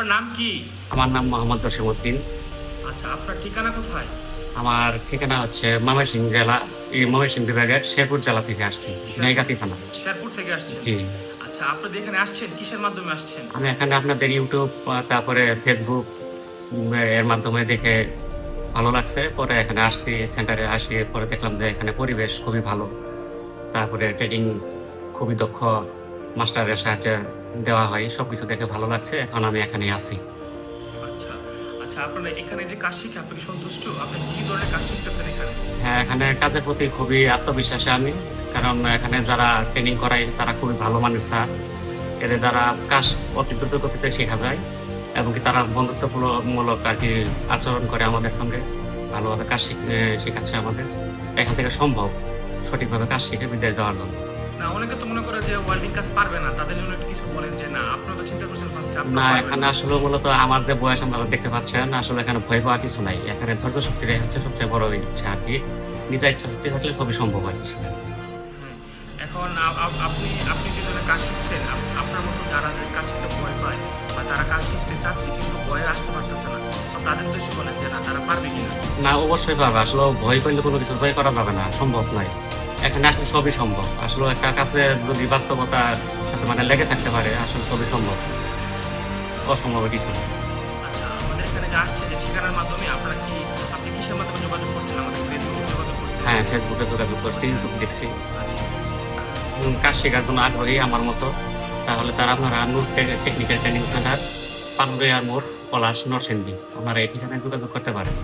আপনার নাম কি? আমার নাম মোহাম্মদ জসিমউদ্দিন। আচ্ছা, আপনার ঠিকানা কোথায়? আমার ঠিকানা হচ্ছে ময়মনসিংহ জেলা, ময়মনসিংহ বিভাগের শেরপুর জেলা থেকে আসছি, ঝিনাইগাতি থানা। শেরপুর থেকে আসছেন? জি। আচ্ছা, আপনাদের এখানে আসছেন কিসের মাধ্যমে আসছেন? আমি এখানে আপনাদের ইউটিউব তারপরে ফেসবুক এর মাধ্যমে দেখে ভালো লাগছে, পরে এখানে আসছি, সেন্টারে আসি, পরে দেখলাম যে এখানে পরিবেশ খুবই ভালো, তারপরে ট্রেডিং খুবই দক্ষ মাস্টারের সাহায্যে দেওয়া হয়, সবকিছু দেখে ভালো লাগছে, এখন আমি এখানে আছি। আচ্ছা আচ্ছা, আপনারা এখানে যে কাজ শিখে আপনি কি সন্তুষ্ট? আপনি কি ধরনের কাজ শিখতেছেন এখানে? হ্যাঁ, এখানে কাজের প্রতি খুবই আত্মবিশ্বাসী আমি, কারণ এখানে যারা ট্রেনিং করায় তারা খুবই ভালো মানের স্যার। এদের দ্বারা কাজ অতি দ্রুত গতিতে শেখা যায় এবং কি তারা বন্ধুত্বমূলক আর কি আচরণ করে আমাদের সঙ্গে, ভালোভাবে কাজ শেখাচ্ছে আমাদের। এখান থেকে সম্ভব সঠিকভাবে কাজ শিখে বিদেশ যাওয়ার জন্য। না, অনেকে তো মনে করে যে ওয়েল্ডিং কাজ পারবে না, তাদের জন্য একটু কিছু বলেন যে না, আপনারা তো চিন্তা করছেন ফার্স্টে না, আপনারা পারবেন এখানে না। আসলে মূলত আমার যে বয়স আপনারা দেখতে পাচ্ছেন, আসলে এখানে ভয় পাওয়া কিছু নাই। এখানে ধৈর্য শক্তিটাই হচ্ছে সবচেয়ে বড় ইচ্ছা আর কি। নিজের ইচ্ছা শক্তি থাকলে সবই সম্ভব আর কি। হ্যাঁ, এখন আপনি আপনি যে ধরনের কাজ শিখছেন, আপনার মতো যারা যে কাজ শিখতে ভয় পায় বা তারা কাজ শিখতে চাচ্ছে কিন্তু ভয়ে আসতে পারতেছে না, তো তাদের উদ্দেশ্যে বলেন যে না, তারা পারবে কিনা? না, অবশ্যই পারবে। আসলে ভয় করলে কোনো কিছু জয় করা যাবে না, সম্ভব নয়। এখানে আসলে সবই সম্ভব। আসলে একটা কাছে যদি বাস্তবতার সাথে মানে লেগে থাকতে পারে, আসলে সবই সম্ভব, অসম্ভব কিছু না। আচ্ছা, আমাদের এখানে যে আসছে যে ঠিকানার মাধ্যমে আপনি কিসের মাধ্যমে যোগাযোগ করছেন? আমাদের ফেসবুকে যোগাযোগ করছেন? হ্যাঁ, ফেসবুকে যোগাযোগ করছি, ইউটিউব দেখছি। আচ্ছা কাজ শেখার জন্য আগ্রহী আমার মতো, তাহলে তারা আপনারা নূর টেকনিক্যাল ট্রেনিং সেন্টার, পানবেয়ার মোড়, পলাশ, নরসিংদী, আপনারা এই ঠিকানায় যোগাযোগ করতে পারেন।